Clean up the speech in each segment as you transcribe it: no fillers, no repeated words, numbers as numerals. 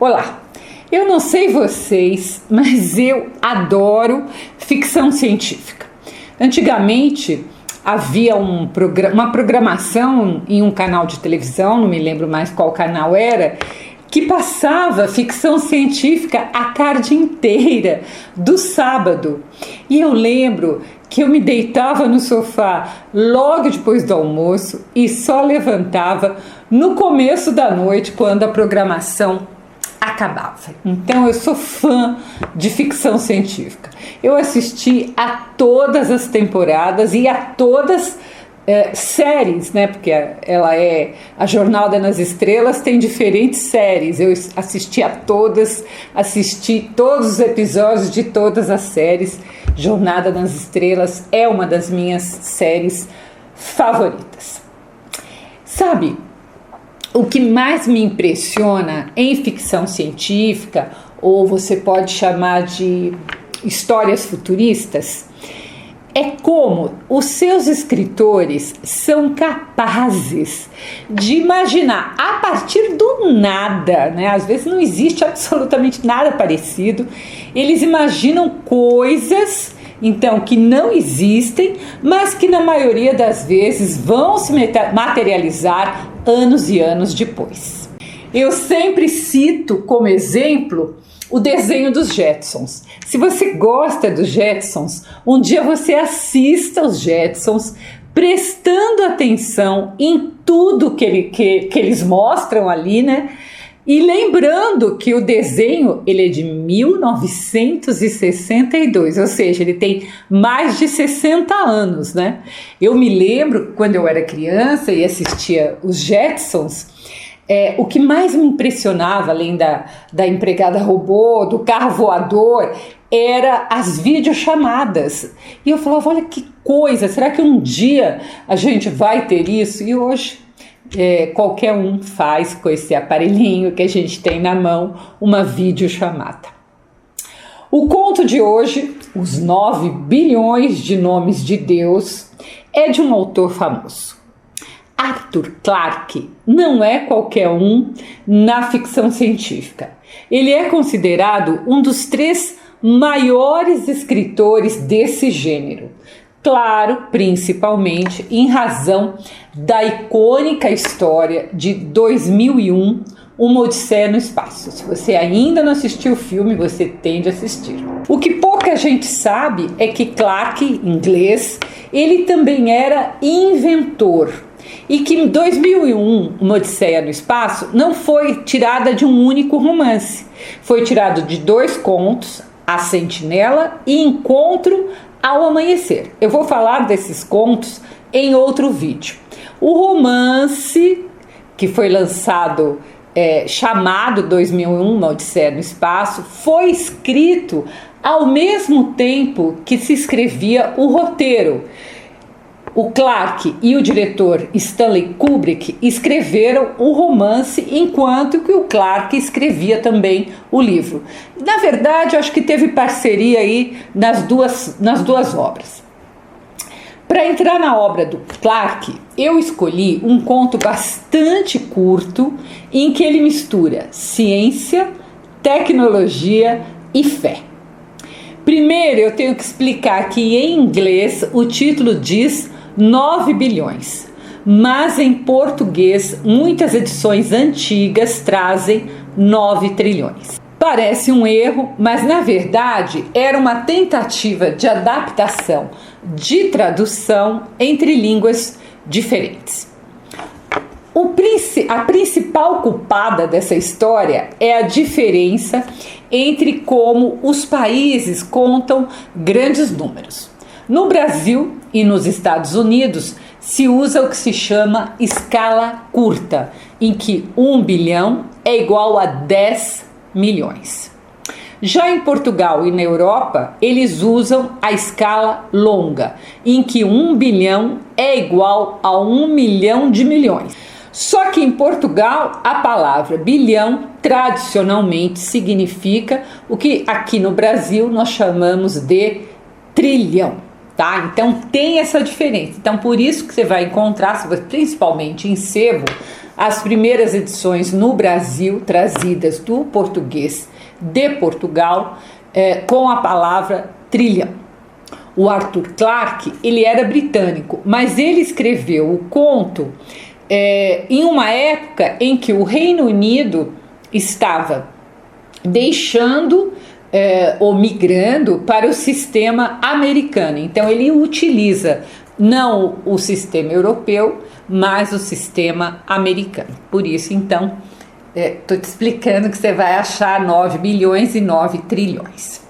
Olá, eu não sei vocês, mas eu adoro ficção científica. Antigamente havia uma programação em um canal de televisão, não me lembro mais qual canal era, que passava ficção científica a tarde inteira, do sábado. E eu lembro que eu me deitava no sofá logo depois do almoço e só levantava no começo da noite, quando a programação acabava. Então eu sou fã de ficção científica. Eu assisti a todas as temporadas e a todas séries, né? Porque ela é a Jornada nas Estrelas, tem diferentes séries. Eu assisti a todas, assisti todos os episódios de todas as séries. Jornada nas Estrelas é uma das minhas séries favoritas. Sabe, o que mais me impressiona em ficção científica, ou você pode chamar de histórias futuristas, é como os seus escritores são capazes de imaginar a partir do nada, né? Às vezes não existe absolutamente nada parecido. Eles imaginam coisas, então, que não existem, mas que na maioria das vezes vão se materializar anos e anos depois. Eu sempre cito como exemplo o desenho dos Jetsons. Se você gosta dos Jetsons, um dia você assista os Jetsons prestando atenção em tudo que eles mostram ali, né? E lembrando que o desenho ele é de 1962, ou seja, ele tem mais de 60 anos, né? Eu me lembro quando eu era criança e assistia os Jetsons, o que mais me impressionava, além da empregada robô, do carro voador, era as videochamadas. E eu falava, olha que coisa, será que um dia a gente vai ter isso? E hoje qualquer um faz com esse aparelhinho que a gente tem na mão uma videochamada. O conto de hoje, Os 9 bilhões de nomes de Deus, é de um autor famoso. Arthur Clarke não é qualquer um na ficção científica. Ele é considerado um dos 3 maiores escritores desse gênero. Claro, principalmente em razão da icônica história de 2001, Uma Odisseia no Espaço. Se você ainda não assistiu o filme, você tem de assistir. O que pouca gente sabe é que Clarke, inglês, ele também era inventor. E que em 2001, Uma Odisseia no Espaço, não foi tirada de um único romance. Foi tirado de 2 contos, A Sentinela e Encontro ao Amanhecer. Eu vou falar desses contos em outro vídeo. O romance, que foi lançado, chamado 2001, Uma Odisseia no Espaço, foi escrito ao mesmo tempo que se escrevia o roteiro. O Clarke e o diretor Stanley Kubrick escreveram o romance, enquanto que o Clarke escrevia também o livro. Na verdade, eu acho que teve parceria aí nas duas obras. Para entrar na obra do Clarke, eu escolhi um conto bastante curto em que ele mistura ciência, tecnologia e fé. Primeiro, eu tenho que explicar que em inglês o título diz 9 bilhões, mas em português muitas edições antigas trazem 9 trilhões. Parece um erro, mas na verdade era uma tentativa de adaptação, de tradução entre línguas diferentes. A principal culpada dessa história é a diferença entre como os países contam grandes números. No Brasil e nos Estados Unidos se usa o que se chama escala curta, em que 1 bilhão é igual a 10 milhões. Já em Portugal e na Europa, eles usam a escala longa, em que 1 bilhão é igual a 1 milhão de milhões. Só que em Portugal, a palavra bilhão tradicionalmente significa o que aqui no Brasil nós chamamos de trilhão. tá? Então tem essa diferença. Então por isso que você vai encontrar, principalmente em sebo, as primeiras edições no Brasil, trazidas do português de Portugal, com a palavra trilhão. O Arthur Clarke, ele era britânico, mas ele escreveu o conto em uma época em que o Reino Unido estava deixando ou migrando para o sistema americano. Então ele utiliza não o sistema europeu, mas o sistema americano. Por isso, então, estou te explicando que você vai achar 9 bilhões e 9 trilhões.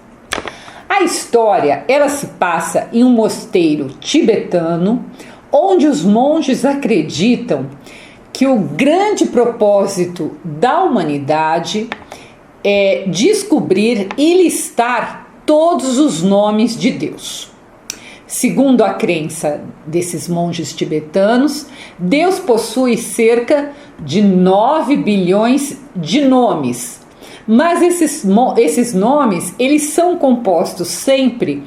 A história, ela se passa em um mosteiro tibetano, onde os monges acreditam que o grande propósito da humanidade é descobrir e listar todos os nomes de Deus. Segundo a crença desses monges tibetanos, Deus possui cerca de 9 bilhões de nomes, mas esses nomes, eles são compostos sempre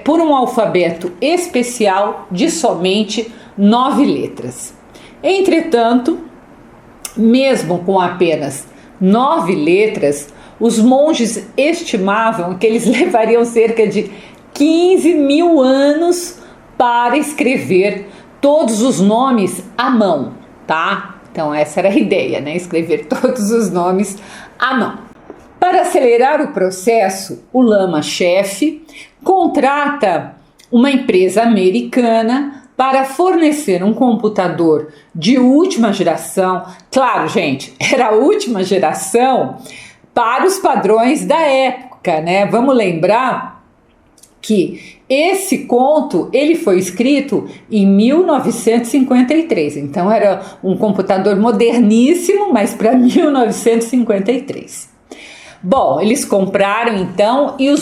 por um alfabeto especial de somente 9 letras. Entretanto, mesmo com apenas 9 letras, os monges estimavam que eles levariam cerca de 15 mil anos para escrever todos os nomes à mão, tá? Então essa era a ideia, né? Escrever todos os nomes à mão. Para acelerar o processo, o lama-chefe contrata uma empresa americana para fornecer um computador de última geração. Claro, gente, era a última geração para os padrões da época, né? Vamos lembrar que esse conto, ele foi escrito em 1953, então era um computador moderníssimo, mas para 1953. Bom, eles compraram então e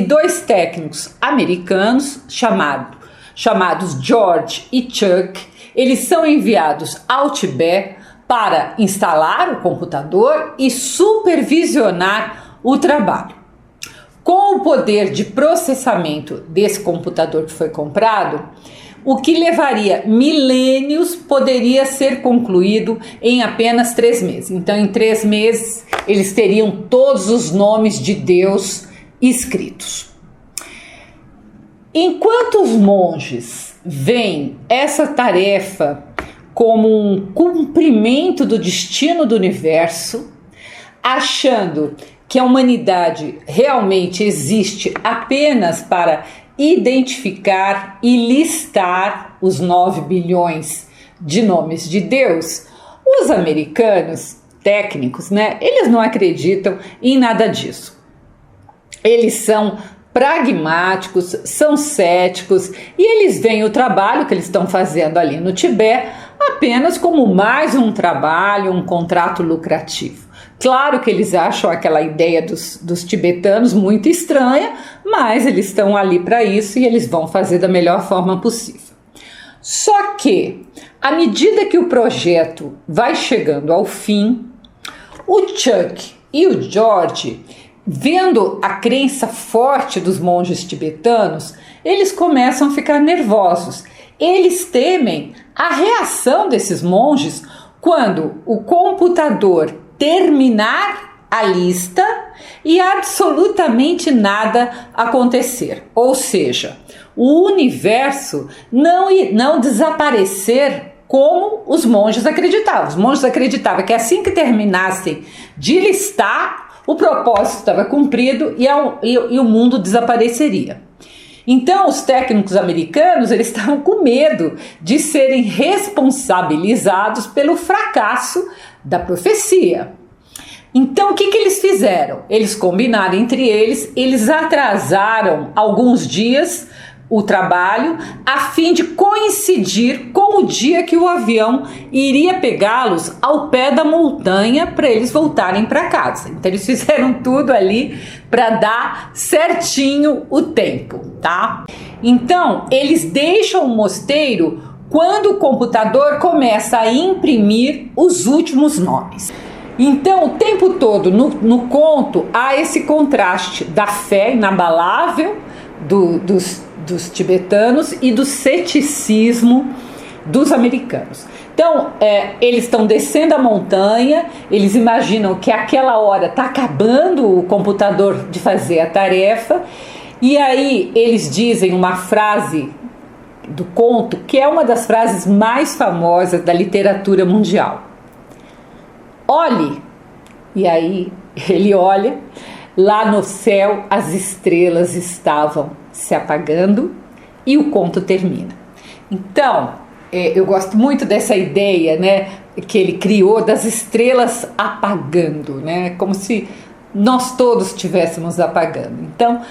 dois técnicos americanos chamados George e Chuck, eles são enviados ao Tibete para instalar o computador e supervisionar o trabalho. Com o poder de processamento desse computador que foi comprado, o que levaria milênios poderia ser concluído em apenas 3 meses. Então, em 3 meses, eles teriam todos os nomes de Deus escritos. Enquanto os monges veem essa tarefa como um cumprimento do destino do universo, achando que a humanidade realmente existe apenas para identificar e listar os 9 bilhões de nomes de Deus, os americanos técnicos, né, eles não acreditam em nada disso. Eles são pragmáticos, são céticos e eles veem o trabalho que eles estão fazendo ali no Tibete apenas como mais um trabalho, um contrato lucrativo. Claro que eles acham aquela ideia dos tibetanos muito estranha, mas eles estão ali para isso e eles vão fazer da melhor forma possível. Só que, à medida que o projeto vai chegando ao fim, o Chuck e o George, vendo a crença forte dos monges tibetanos, eles começam a ficar nervosos. Eles temem a reação desses monges quando o computador terminar a lista e absolutamente nada acontecer. Ou seja, o universo não desaparecer como os monges acreditavam. Os monges acreditavam que assim que terminassem de listar, o propósito estava cumprido e o mundo desapareceria. Então, os técnicos americanos, eles estavam com medo de serem responsabilizados pelo fracasso da profecia. Então, o que eles fizeram? Eles combinaram entre eles atrasaram alguns dias o trabalho a fim de coincidir com o dia que o avião iria pegá-los ao pé da montanha para eles voltarem para casa. Então eles fizeram tudo ali para dar certinho o tempo, tá? Então eles deixam o mosteiro quando o computador começa a imprimir os últimos nomes. Então, o tempo todo no conto há esse contraste da fé inabalável dos dos tibetanos e do ceticismo dos americanos. Então, eles estão descendo a montanha, eles imaginam que aquela hora está acabando o computador de fazer a tarefa, e aí eles dizem uma frase do conto, que é uma das frases mais famosas da literatura mundial. Olhe, e aí ele olha, lá no céu as estrelas estavam se apagando e o conto termina. Então, eu gosto muito dessa ideia, né, que ele criou das estrelas apagando, né, como se nós todos estivéssemos apagando. Então,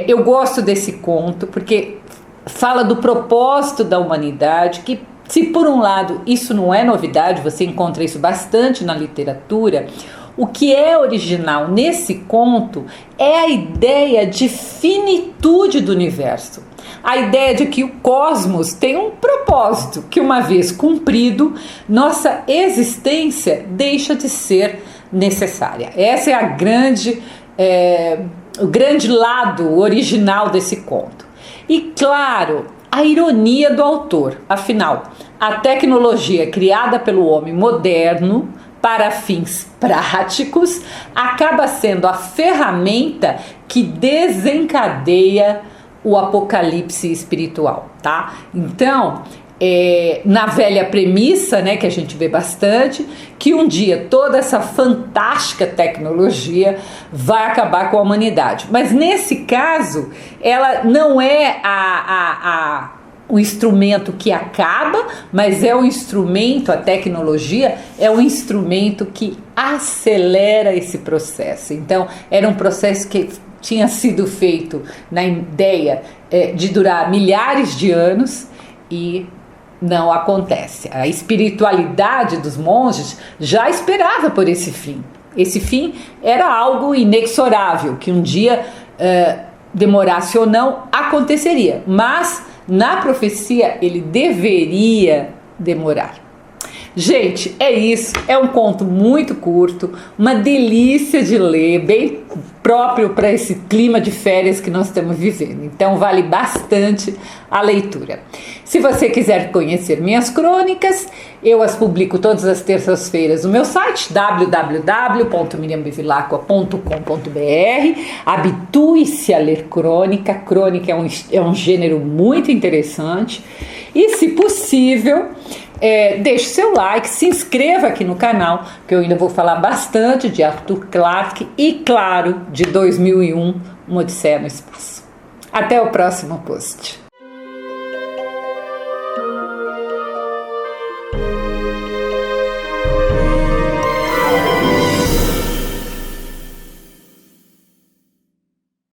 eu gosto desse conto porque fala do propósito da humanidade, que se por um lado isso não é novidade, você encontra isso bastante na literatura, o que é original nesse conto é a ideia de finitude do universo. A ideia de que o cosmos tem um propósito, que uma vez cumprido, nossa existência deixa de ser necessária. Essa é o grande lado original desse conto. E claro, a ironia do autor, afinal, a tecnologia criada pelo homem moderno para fins práticos acaba sendo a ferramenta que desencadeia o apocalipse espiritual, tá? Então, na velha premissa, né, que a gente vê bastante, que um dia toda essa fantástica tecnologia vai acabar com a humanidade. Mas nesse caso, ela não é o instrumento que acaba, mas é o instrumento, a tecnologia é o instrumento que acelera esse processo. Então, era um processo que tinha sido feito na ideia de durar milhares de anos e não acontece. A espiritualidade dos monges já esperava por esse fim. Esse fim era algo inexorável, que um dia, demorasse ou não, aconteceria. Mas, na profecia, ele deveria demorar. Gente, é isso. É um conto muito curto, uma delícia de ler, bem próprio para esse clima de férias que nós estamos vivendo. Então, vale bastante a leitura. Se você quiser conhecer minhas crônicas, eu as publico todas as terças-feiras no meu site www.miriambevilacqua.com.br. Habitue-se a ler crônica. Crônica é um gênero muito interessante. E, se possível, deixe seu like, se inscreva aqui no canal, que eu ainda vou falar bastante de Arthur Clarke e, claro, de 2001, Uma Odisseia no Espaço. Até o próximo post.